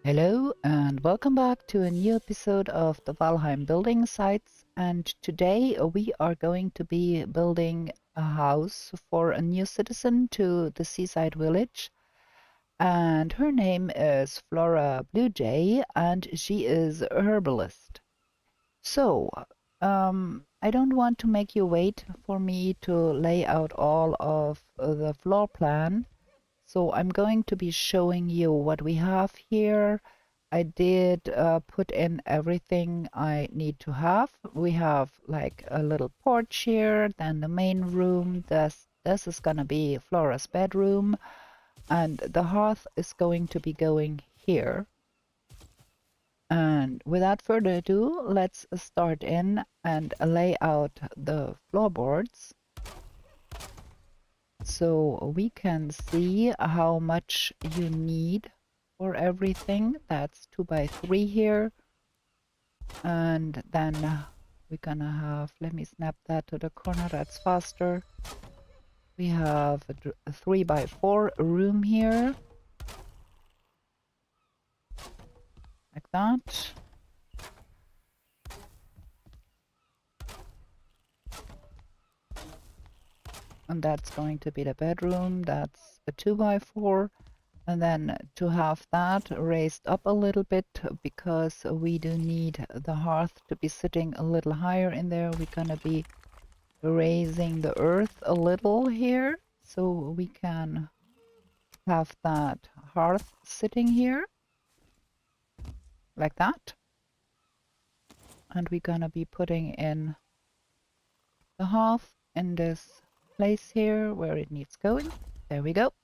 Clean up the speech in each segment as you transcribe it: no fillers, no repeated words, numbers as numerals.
Hello and welcome back to a new episode of the Valheim building sites, and today we are going to be building a house for a new citizen to the Seaside Village, and her name is Flora Bluejay and she is a herbalist. So, I don't want to make you wait for me to lay out all of the floor plan. So I'm going to be showing you what we have here. I did put in everything I need to have. We have like a little porch here, then the main room. This is gonna be Flora's bedroom, and the hearth is going to be going here. And without further ado, let's start in and lay out the floorboards so we can see how much you need for everything. That's 2 by 3 here. And then we're gonna have, let me snap that to the corner, that's faster. We have a 3 by 4 room here, like that. And that's going to be the bedroom. That's a 2 by 4. And then to have that raised up a little bit, because we do need the hearth to be sitting a little higher in there, we're gonna be raising the earth a little here so we can have that hearth sitting here like that. And we're gonna be putting in the hearth in this place here where it needs going. There we go.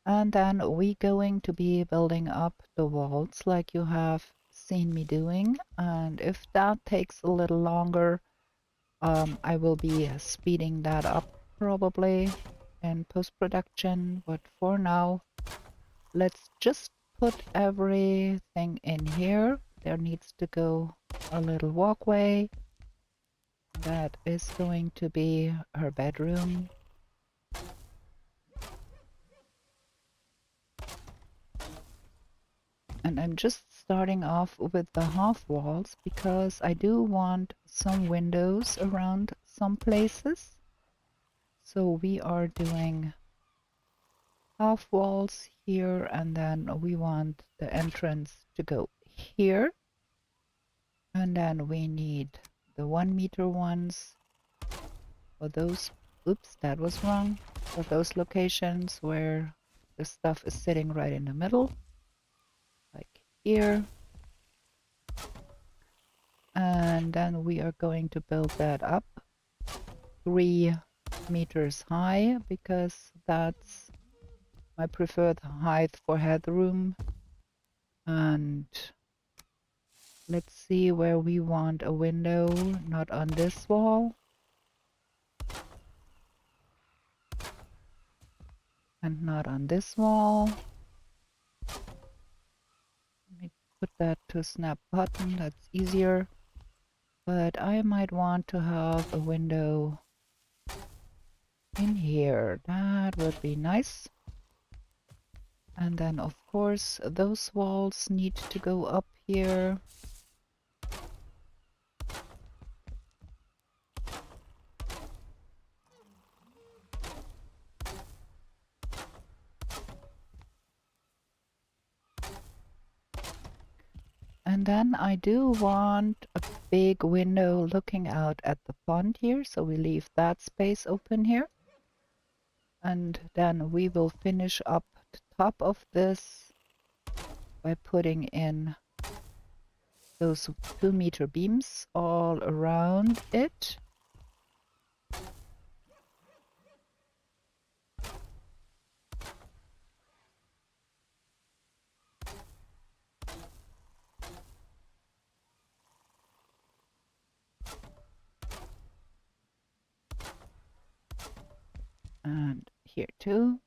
And then we're going to be building up the walls like you have seen me doing. And if that takes a little longer, I will be speeding that up probably in post-production. But for now, let's just put everything in here. There needs to go a little walkway. That is going to be her bedroom. And I'm just starting off with the half walls because I do want some windows around some places. So we are doing half walls here, and then we want the entrance to go here. And then we need the 1 meter ones for those, oops, that was wrong, for those locations where the stuff is sitting right in the middle, like here. And then we are going to build that up 3 meters high because that's my preferred height for headroom. And let's see where we want a window, not on this wall. And not on this wall. Let me put that to snap button, that's easier. But I might want to have a window in here. That would be nice. And then of course those walls need to go up here. And then I do want a big window looking out at the pond here, so we leave that space open here. And then we will finish up the top of this by putting in those 2 meter beams all around it. And here too.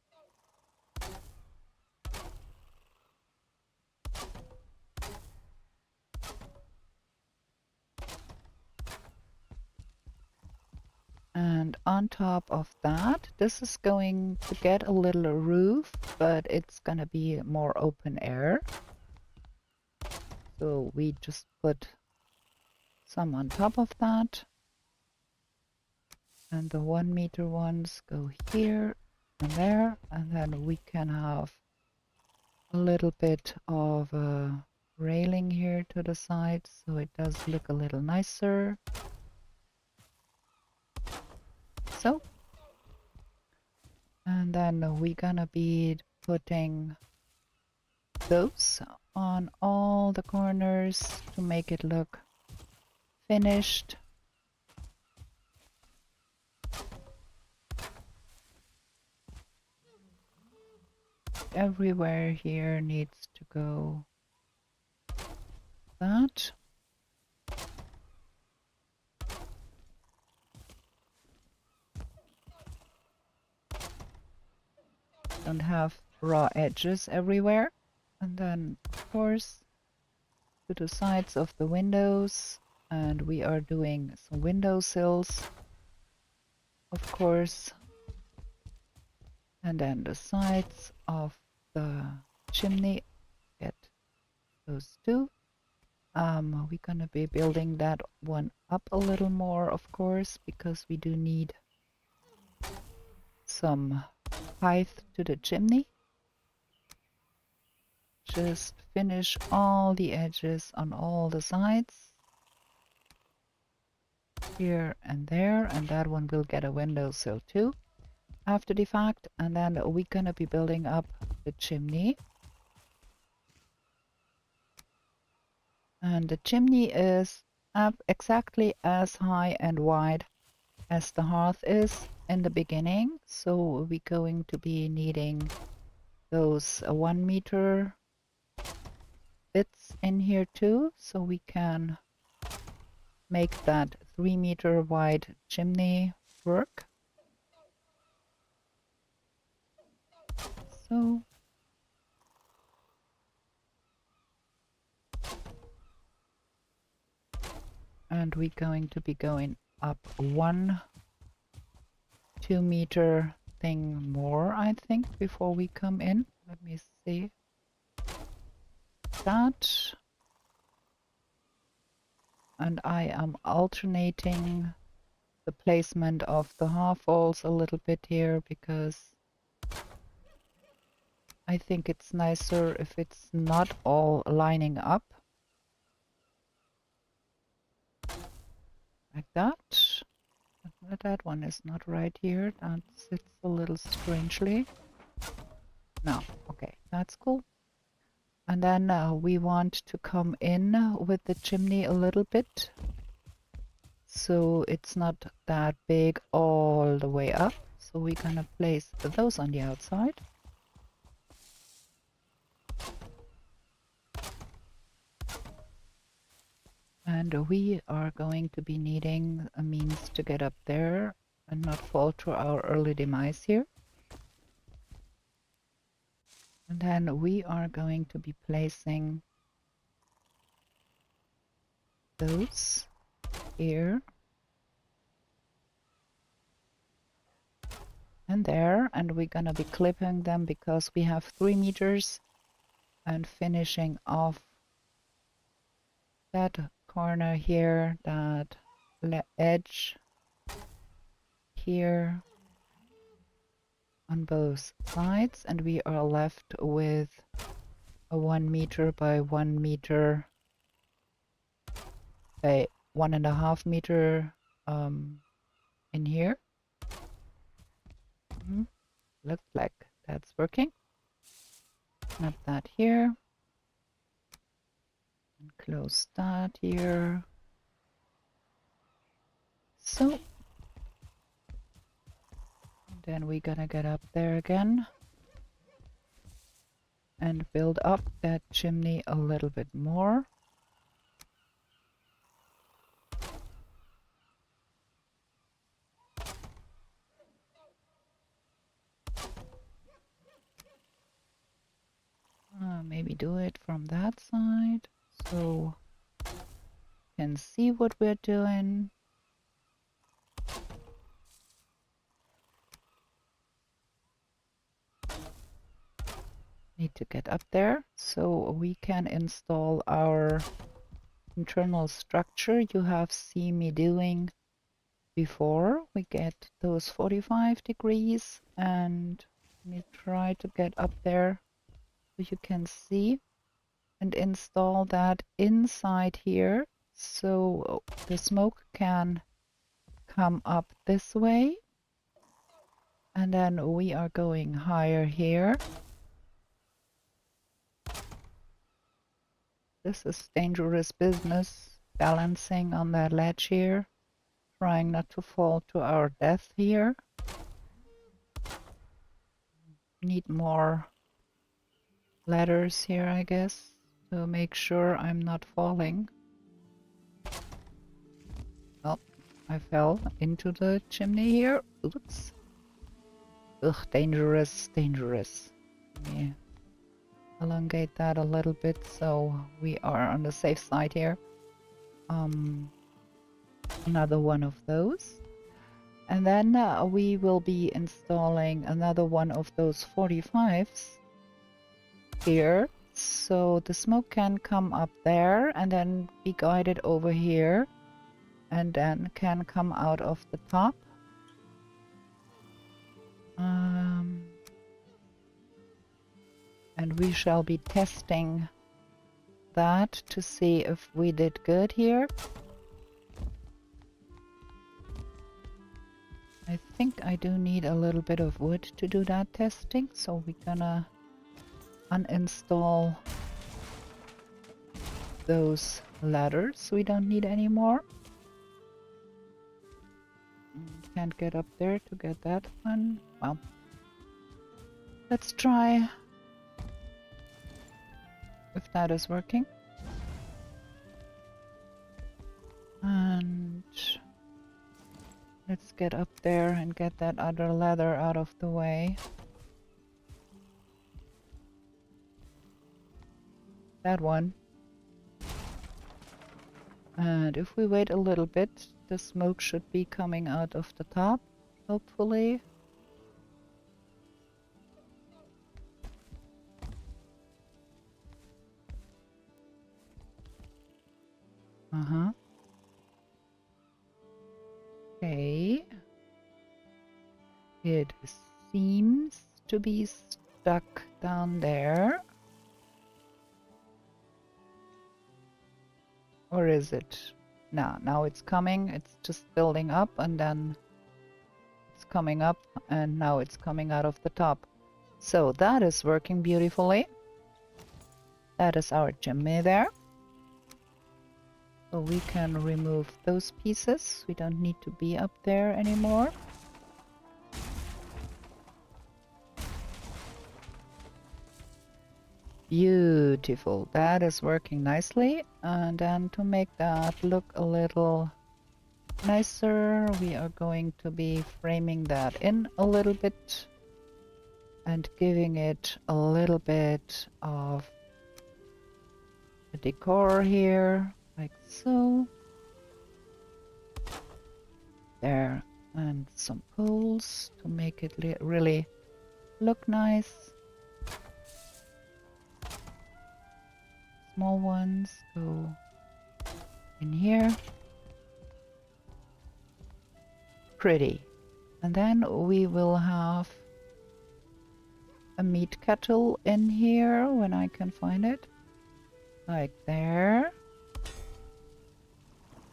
And on top of that, this is going to get a little roof, but it's going to be more open air. So we just put some on top of that. And the 1 meter ones go here and there. And then we can have a little bit of a railing here to the side, so it does look a little nicer. So, and then we're gonna be putting those on all the corners to make it look finished. Everywhere here needs to go that. Don't have raw edges everywhere. And then, of course, to the sides of the windows, and we are doing some window sills, of course, and then the sides of the chimney, get those two. We're gonna be building that one up a little more, of course, because we do need some height to the chimney. Just finish all the edges on all the sides, here and there, and that one will get a windowsill too after the fact. And then we're gonna be building up the chimney. And the chimney is up exactly as high and wide as the hearth is in the beginning. So we're going to be needing those 1 meter bits in here too, so we can make that 3 meter wide chimney work. So and we're going to be going up 1 2 meter thing more, I think, before we come in. Let me see that. And I am alternating the placement of the half walls a little bit here, because I think it's nicer if it's not all lining up like that. But that one is not right here. That sits a little strangely. No, okay, that's cool. And then we want to come in with the chimney a little bit, so it's not that big all the way up. So we're gonna place those on the outside. And we are going to be needing a means to get up there and not fall to our early demise here. And then we are going to be placing those here and there, and we're gonna be clipping them because we have 3 meters, and finishing off that corner here, that edge here on both sides, and we are left with a 1 meter by 1 meter by 1.5 meter in here. Looks like that's working. Snap that here and close that here. So then we're gonna get up there again and build up that chimney a little bit more. Maybe do it from that side so you can see what we're doing. need to get up there so we can install our internal structure you have seen me doing before. We get those 45 degrees, and let me try to get up there so you can see, and install that inside here so the smoke can come up this way. And then we are going higher here. This is dangerous business, balancing on that ledge here, trying not to fall to our death here. Need more ladders here, I guess, to make sure I'm not falling. Oh, I fell into the chimney here. Oops. Ugh, dangerous, dangerous. Let me elongate that a little bit so we are on the safe side here. Another one of those. And then we will be installing another one of those 45s here. So the smoke can come up there and then be guided over here. And then can come out of the top. And we shall be testing that to see if we did good here. I think I do need a little bit of wood to do that testing, so we're gonna uninstall those ladders we don't need anymore. Can't get up there to get that one. Well, let's try if that is working. And let's get up there and get that other ladder out of the way. That one. And if we wait a little bit, the smoke should be coming out of the top, hopefully. Okay. It seems to be stuck down there. Or is it? No, now it's coming. It's just building up and then it's coming up and now it's coming out of the top. So that is working beautifully. That is our chimney there. So we can remove those pieces. We don't need to be up there anymore. Beautiful. That is working nicely. And then to make that look a little nicer, we are going to be framing that in a little bit and giving it a little bit of a decor here, like so. There, and some poles to make it really look nice. Small ones go in here. Pretty. And then we will have a meat kettle in here when I can find it. Like there.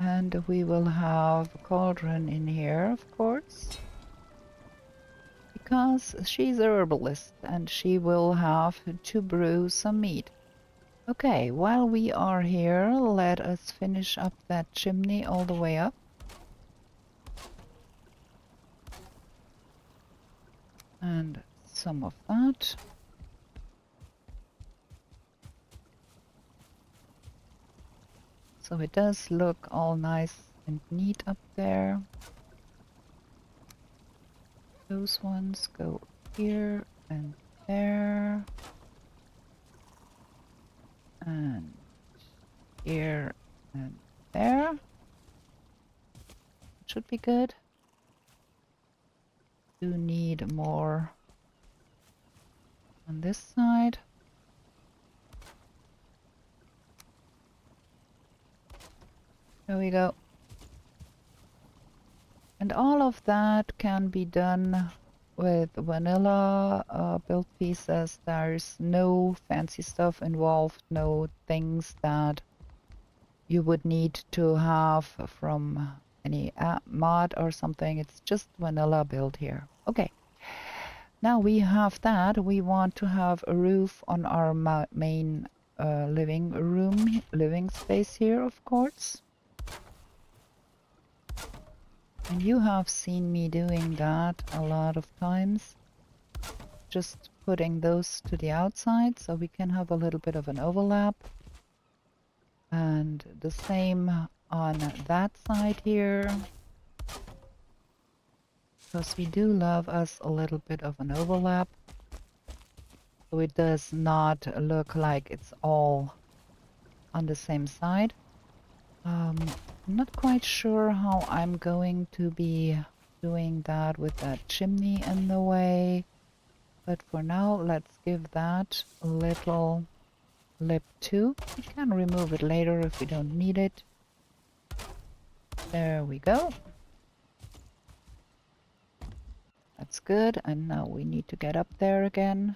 And we will have a cauldron in here, of course. Because she's a herbalist and she will have to brew some meat. Okay, while we are here, let us finish up that chimney all the way up. And some of that. So it does look all nice and neat up there. Those ones go here and there. And here and there. Should be good. Do need more on this side. There we go. And all of that can be done with vanilla built pieces. There's no fancy stuff involved, no things that you would need to have from any mod or something. It's just vanilla build here. Okay. Now we have that. We want to have a roof on our main living space here, of course. And you have seen me doing that a lot of times. Just putting those to the outside so we can have a little bit of an overlap. And the same on that side here. Because we do love us a little bit of an overlap. So it does not look like it's all on the same side. I'm not quite sure how I'm going to be doing that with that chimney in the way. But for now, let's give that a little lip too. We can remove it later if we don't need it. There we go. That's good. And now we need to get up there again.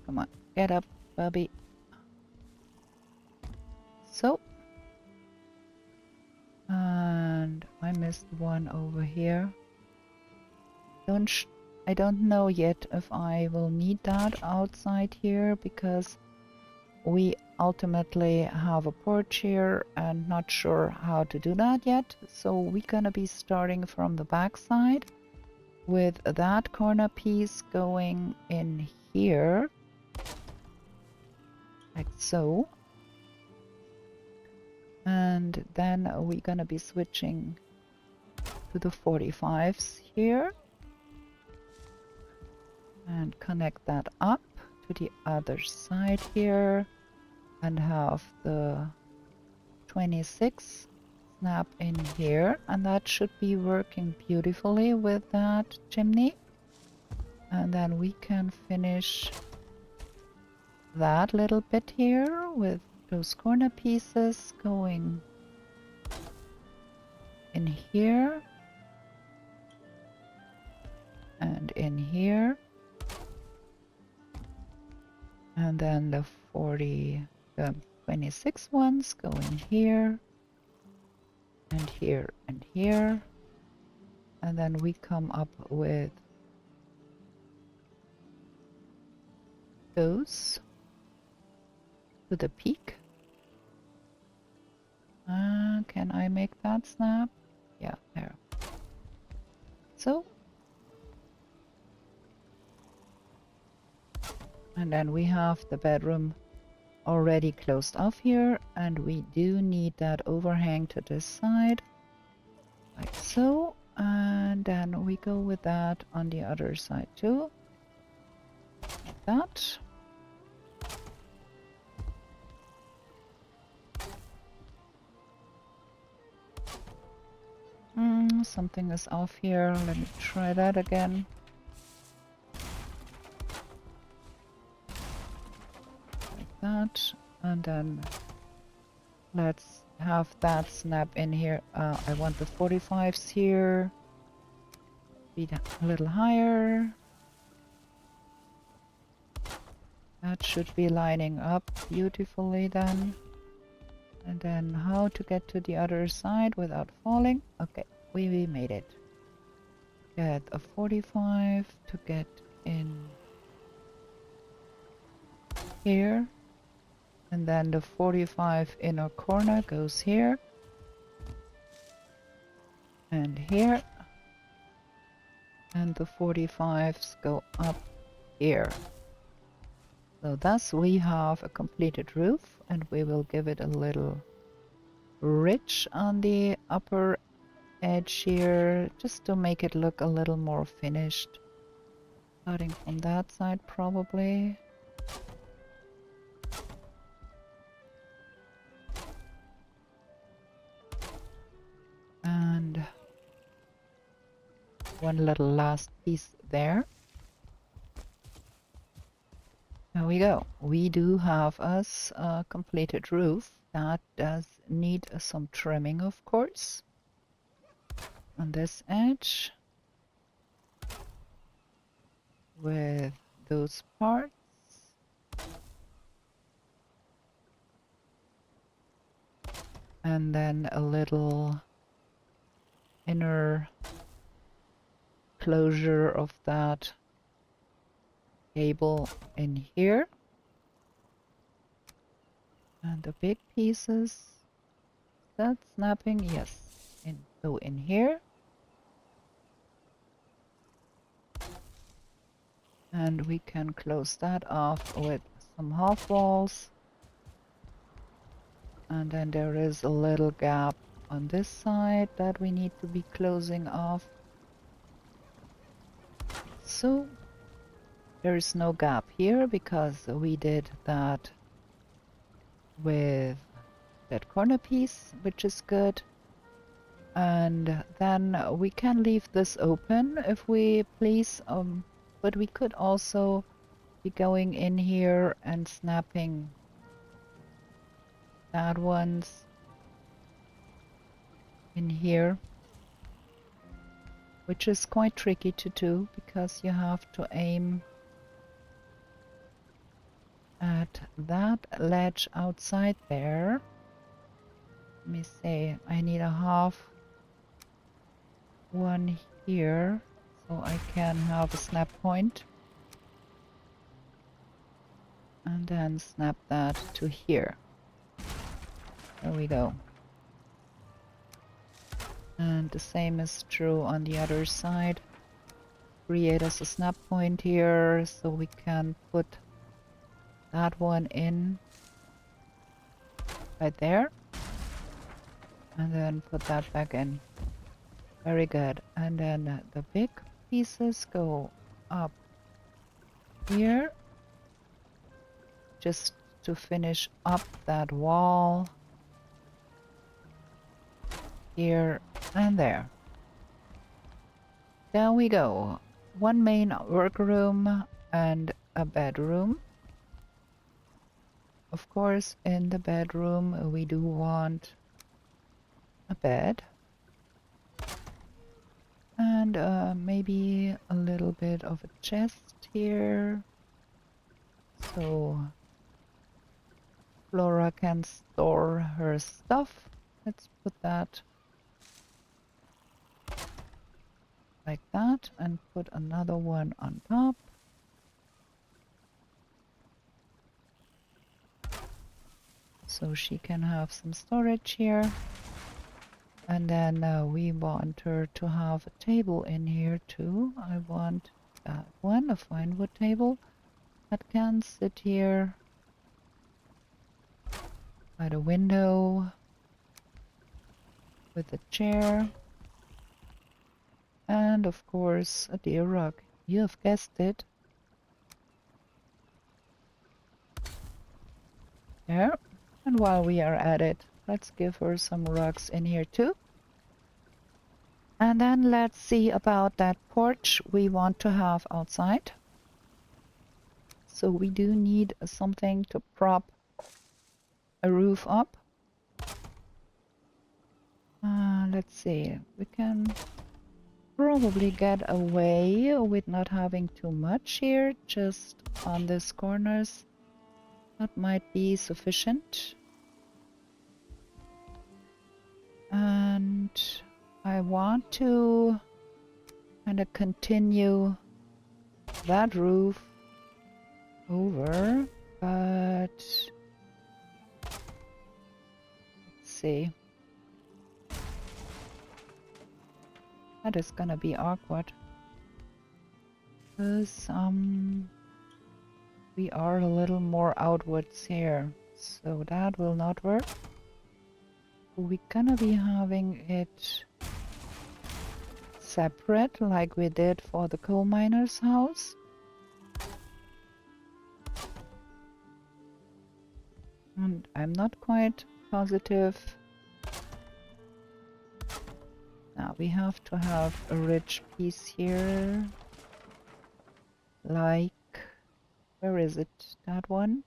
Come on, get up, Bobbie. So. And I missed one over here. I don't know yet if I will need that outside here because we ultimately have a porch here and not sure how to do that yet. So we're gonna be starting from the back side with that corner piece going in here, like so. And then we're gonna be switching to the 45s here and connect that up to the other side here and have the 26 snap in here, and that should be working beautifully with that chimney. And then we can finish that little bit here with those corner pieces going in here and in here, and then the 26 ones go in here and here and here, and then we come up with those to the peak. Can I make that snap? Yeah, there. So, and then we have the bedroom already closed off here, and we do need that overhang to this side, like so. And then we go with that on the other side too, like that. Something is off here. Let me try that again. Like that. And then let's have that snap in here. I want the 45s here. Be a little higher. That should be lining up beautifully then. And then how to get to the other side without falling. Okay, we made it. Get a 45 to get in here. And then the 45 inner corner goes here. And here. And the 45s go up here. So thus we have a completed roof, and we will give it a little ridge on the upper edge here, just to make it look a little more finished. Starting from that side probably. And one little last piece there. There we go. We do have us a completed roof. That does need some trimming, of course, on this edge with those parts. And then a little inner closure of that cable in here. And the big pieces, is that snapping? Yes, go in here. And we can close that off with some half walls. And then there is a little gap on this side that we need to be closing off. So there is no gap here because we did that with that corner piece, which is good. And then we can leave this open if we please, but we could also be going in here and snapping that ones in here, which is quite tricky to do because you have to aim at that ledge outside there. Let me say, I need a half one here so I can have a snap point. And then snap that to here. There we go. And the same is true on the other side. Create us a snap point here so we can put that one in right there. And then put that back in. Very good. And then the big pieces go up here. Just to finish up that wall. Here and there. There we go. One main workroom and a bedroom. Of course, in the bedroom we do want a bed. And maybe a little bit of a chest here. So Flora can store her stuff. Let's put that like that and put another one on top. So she can have some storage here. And then we want her to have a table in here too. I want that one, a fine wood table that can sit here by the window with a chair. And of course a deer rug. You have guessed it. There. And while we are at it, let's give her some rugs in here too. And then let's see about that porch we want to have outside. So we do need something to prop a roof up. Let's see, we can probably get away with not having too much here, just on these corners. That might be sufficient. And I want to kind of continue that roof over, but let's see. That is gonna be awkward because we are a little more outwards here, so that will not work. We're gonna be having it separate like we did for the coal miner's house. And I'm not quite positive. Now we have to have a ridge piece here, like Where is it? That one?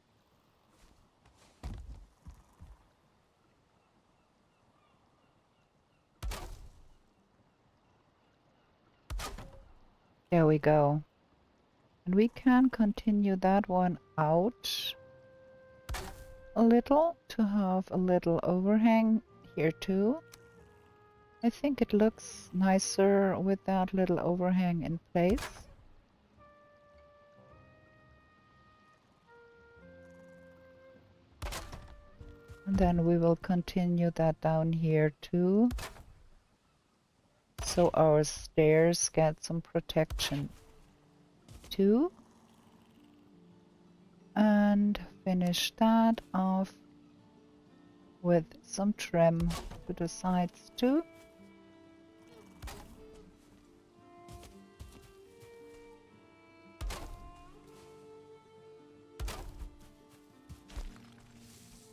There we go. And we can continue that one out a little to have a little overhang here too. I think it looks nicer with that little overhang in place. And then we will continue that down here too, so our stairs get some protection too. And finish that off with some trim to the sides too.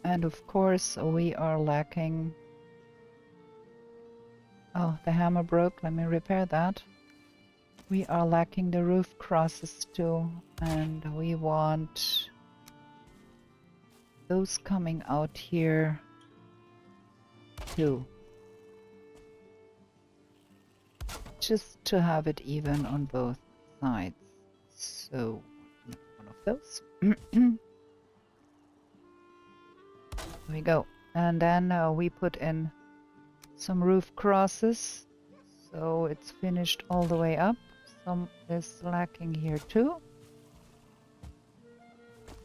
And of course we are lacking... Oh, the hammer broke. Let me repair that. We are lacking the roof crosses too, and we want those coming out here too. Just to have it even on both sides. So, one of those. There we go. And then we put in some roof crosses, so it's finished all the way up. Some is lacking here too.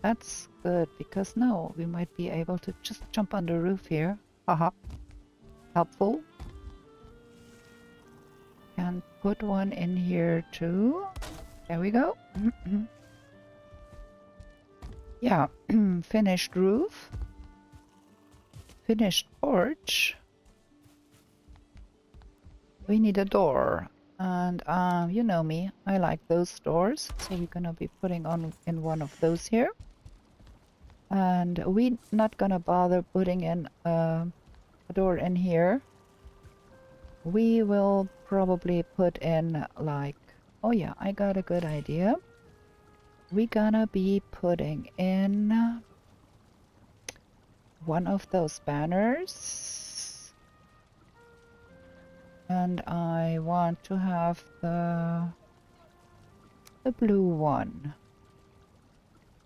That's good, because now we might be able to just jump on the roof here. Haha. Helpful. Can put one in here too. There we go. Yeah, finished roof. Finished porch. We need a door, and you know me, I like those doors, so we're gonna be putting on in one of those here. And we're not gonna bother putting in a door in here. We will probably put in like, oh yeah, I got a good idea. We're gonna be putting in one of those banners. And I want to have the blue one.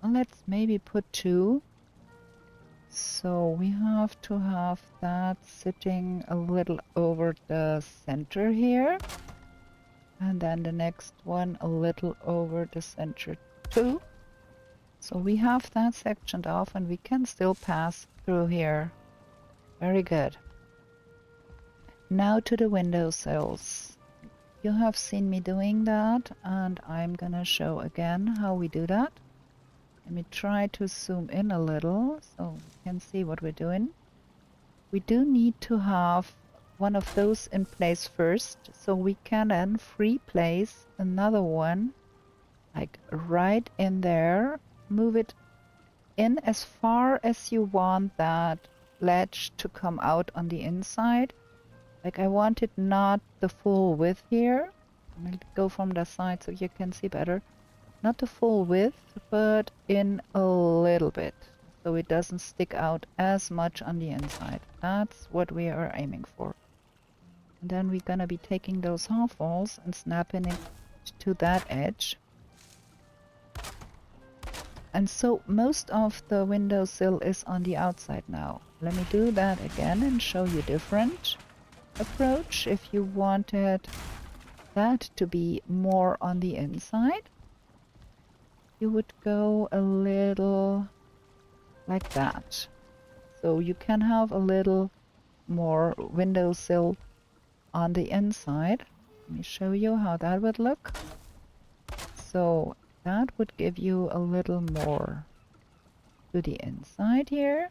Let's maybe put two. So we have to have that sitting a little over the center here. And then the next one a little over the center too. So we have that sectioned off and we can still pass through here. Very good. Now to the windowsills. You have seen me doing that, and I'm gonna show again how we do that. Let me try to zoom in a little so you can see what we're doing. We do need to have one of those in place first, so we can then free place another one, like right in there. Move it in as far as you want that ledge to come out on the inside. Like I want it not the full width here. I'm going to go from the side so you can see better. Not the full width, but in a little bit. So it doesn't stick out as much on the inside. That's what we are aiming for. And then we're going to be taking those half walls and snapping it to that edge. And so most of the windowsill is on the outside now. Let me do that again and show you different approach. If you wanted that to be more on the inside, you would go a little like that. So you can have a little more windowsill on the inside. Let me show you how that would look. So that would give you a little more to the inside here.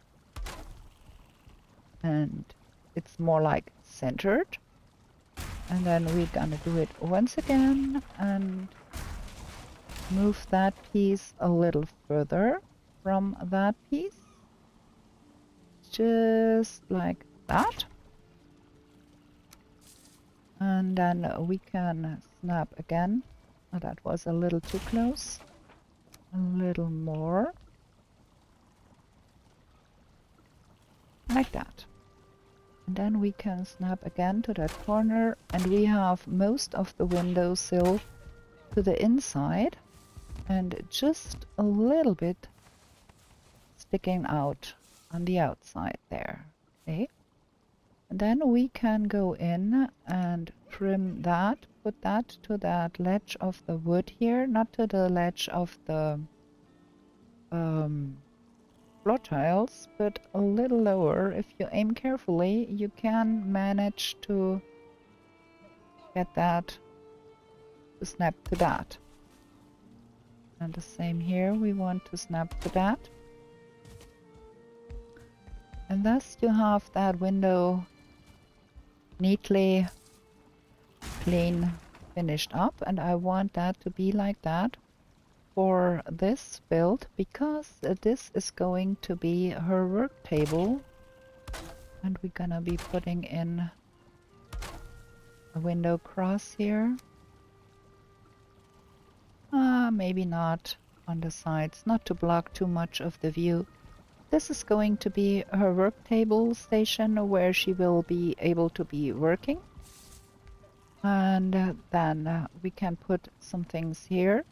And it's more like centered. And then we're gonna do it once again and move that piece a little further from that piece. Just like that. And then we can snap again. Oh, that was a little too close. a little more. Like that. And then we can snap again to that corner, and we have most of the windowsill to the inside and just a little bit sticking out on the outside there. Okay. And then we can go in and trim that, put that to that ledge of the wood here, not to the ledge of the floor tiles, but a little lower. If you aim carefully, you can manage to get that to snap to that. And the same here, we want to snap to that. And thus you have that window neatly clean finished up, and I want that to be like that for this build because this is going to be her work table, and we're gonna be putting in a window cross here. Maybe not on the sides, not to block too much of the view. This is going to be her work table station where she will be able to be working. And then we can put some things here.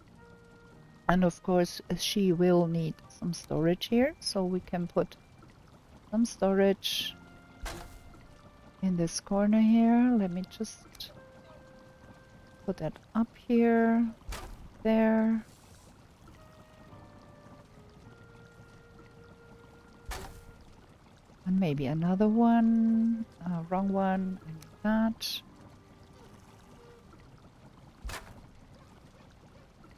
And of course, she will need some storage here. So we can put some storage in this corner here. Let me just put that up here, there. And maybe another one. Wrong one. I need that.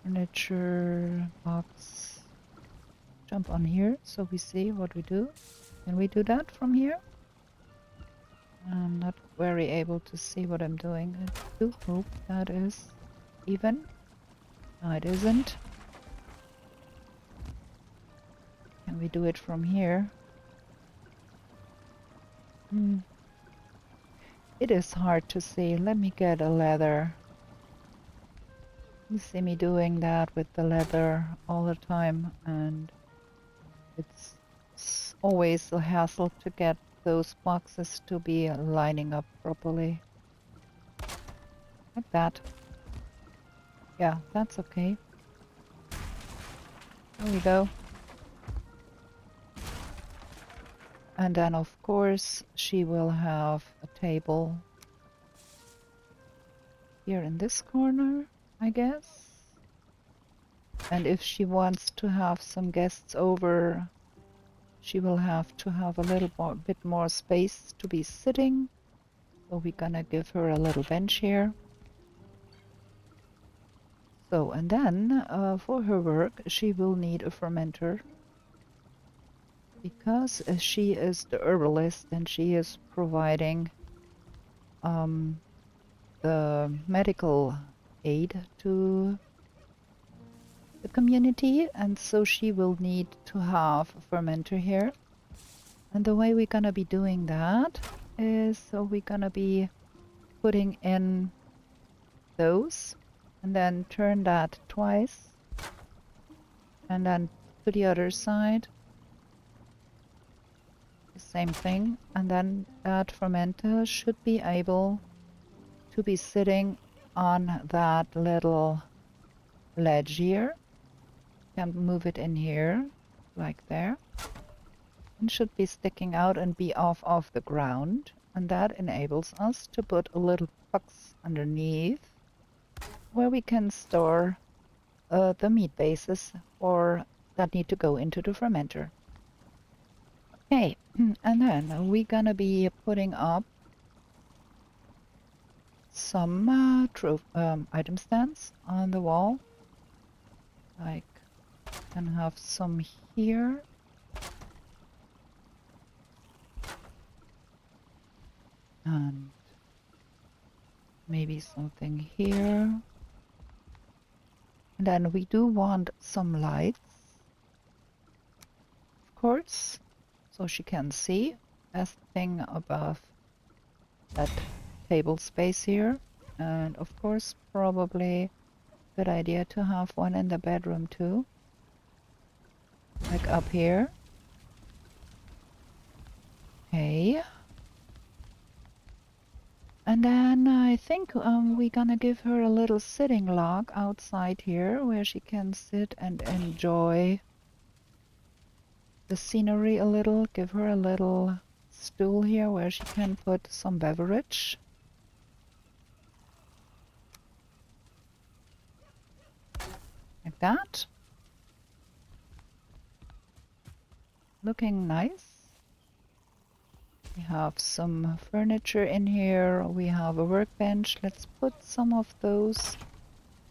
Furniture box. Jump on here so we see what we do. Can we do that from here? I'm not very able to see what I'm doing. I do hope that is even. No, it isn't. Can we do it from here? It is hard to see. Let me get a ladder. You see me doing that with the leather all the time, and it's always a hassle to get those boxes to be lining up properly. Like that. Yeah, that's okay. There we go. And then of course she will have a table here in this corner, I guess. And if she wants to have some guests over, she will have to have a little bit more space to be sitting. So we're gonna give her a little bench here. So, and then for her work, she will need a fermenter because she is the herbalist and she is providing the medical aid to the community, and so she will need to have a fermenter here. And the way we're gonna be doing that is, so we're gonna be putting in those and then turn that twice and then to the other side the same thing, and then that fermenter should be able to be sitting on that little ledge here. Can move it in here like there, and should be sticking out and be off of the ground, and that enables us to put a little box underneath where we can store the meat bases or that need to go into the fermenter. Okay, and then we're gonna be putting up some item stands on the wall. Like, can have some here. And maybe something here. And then we do want some lights, of course, so she can see. Best thing above that table space here. And of course, probably good idea to have one in the bedroom too. like up here. Okay. And then I think we're gonna give her a little sitting log outside here where she can sit and enjoy the scenery a little. Give her a little stool here where she can put some beverage. Like that. Looking nice. We have some furniture in here. We have a workbench. Let's put some of those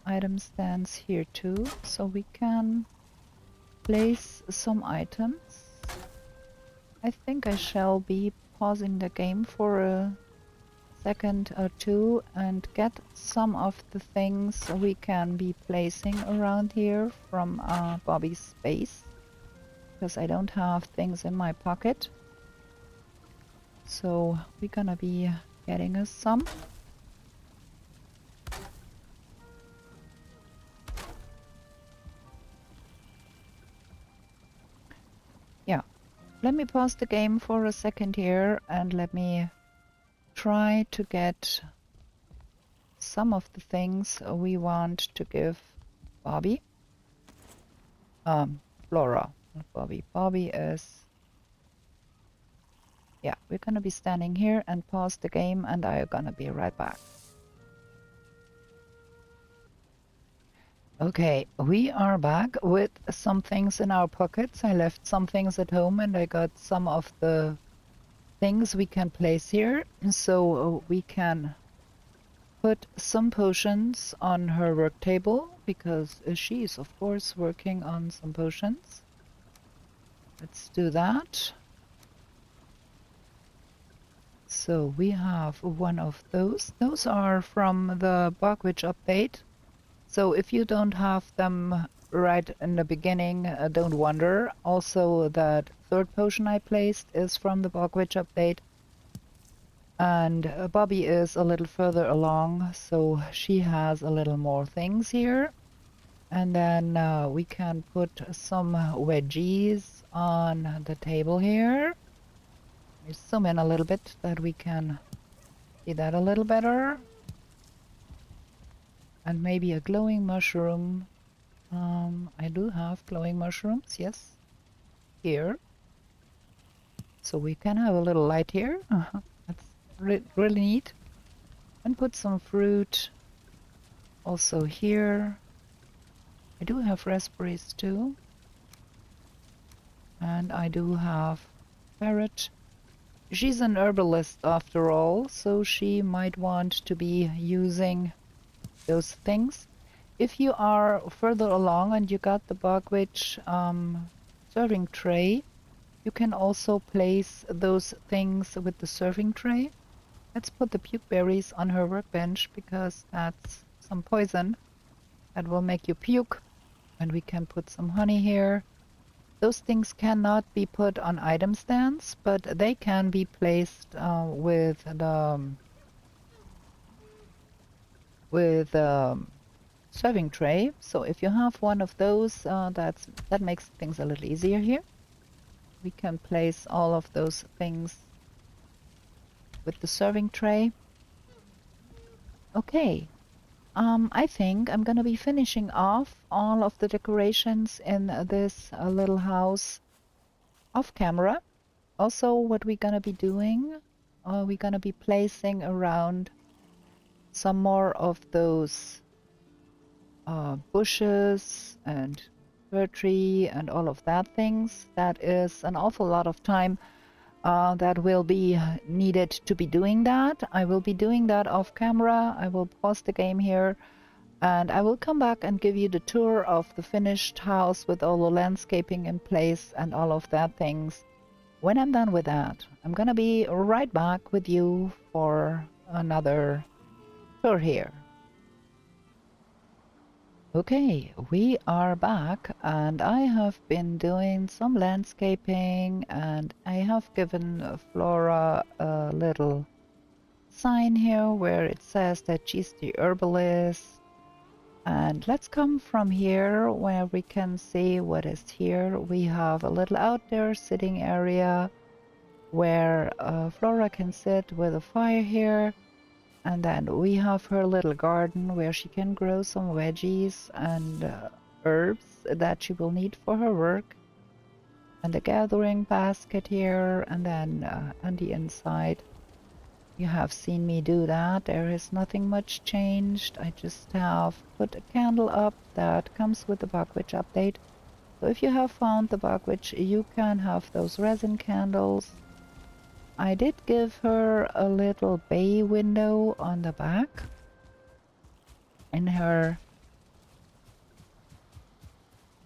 item stands here too, so we can place some items. I think I shall be pausing the game for a second or two and get some of the things we can be placing around here from Bobbie's space, because I don't have things in my pocket. So we're gonna be getting us some. Yeah, let me pause the game for a second here and let me try to get some of the things we want to give Bobbie. Flora, not Bobbie. Bobbie is... Yeah, we're gonna be standing here and pause the game and I'm gonna be right back. Okay, we are back with some things in our pockets. I left some things at home and I got some of the things we can place here. So we can put some potions on her work table because she is of course working on some potions. Let's do that. So we have one of those. Those are from the Bog Witch update. So if you don't have them right in the beginning, don't wonder. Also, that third potion I placed is from the Bog Witch update. And Bobbie is a little further along, so she has a little more things here. And then we can put some wedgies on the table here. Let me zoom in a little bit that we can see that a little better. And maybe a glowing mushroom. I do have glowing mushrooms, yes, here. So we can have a little light here. That's really neat. And put some fruit also here. I do have raspberries too. And I do have carrot. She's an herbalist after all, so she might want to be using those things. If you are further along and you got the Bog Witch serving tray, you can also place those things with the serving tray. Let's put the puke berries on her workbench because that's some poison that will make you puke. And we can put some honey here. Those things cannot be put on item stands, but they can be placed with the serving tray. So if you have one of those, that makes things a little easier here. We can place all of those things with the serving tray. Okay, I think I'm gonna be finishing off all of the decorations in this little house off camera. Also, what we're gonna be doing, we're gonna be placing around some more of those bushes and fir tree and all of that things. That is an awful lot of time that will be needed to be doing that. I will be doing that off camera. I will pause the game here and I will come back and give you the tour of the finished house with all the landscaping in place and all of that things. When I'm done with that, I'm gonna be right back with you for another tour here. Okay, we are back and I have been doing some landscaping and I have given Flora a little sign here where it says that she's the herbalist. And let's come from here where we can see what is here. We have a little outdoor sitting area where Flora can sit with a fire here. And then we have her little garden where she can grow some veggies and herbs that she will need for her work. And a gathering basket here, and then on the inside you have seen me do that. There is nothing much changed. I just have put a candle up that comes with the Bugwitch update. So if you have found the Bugwitch, you can have those resin candles. I did give her a little bay window on the back in her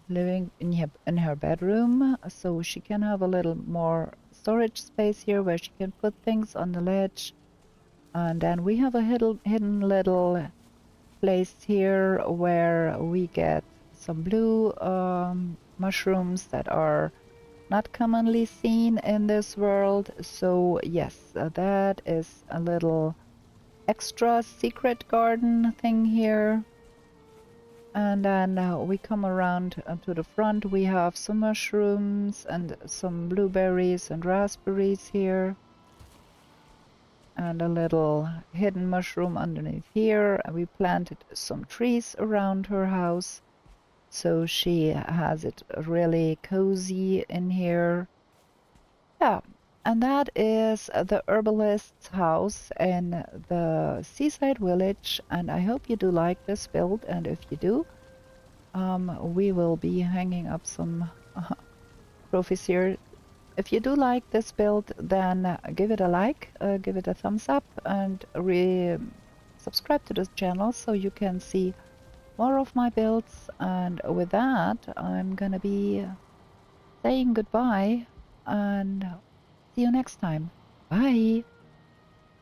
living in her bedroom, so she can have a little more storage space here where she can put things on the ledge. And then we have a hidden little place here where we get some blue mushrooms that are not commonly seen in this world. So yes, that is a little extra secret garden thing here. And then we come around to the front. We have some mushrooms and some blueberries and raspberries here. And a little hidden mushroom underneath here. And we planted some trees around her house. So she has it really cozy in here. Yeah, and that is the herbalist's house in the Seaside Village. And I hope you do like this build. And if you do, we will be hanging up some trophies here. If you do like this build, then give it a like, give it a thumbs up, and subscribe to this channel so you can see more of my builds. And with that, I'm gonna be saying goodbye and see you next time. Bye!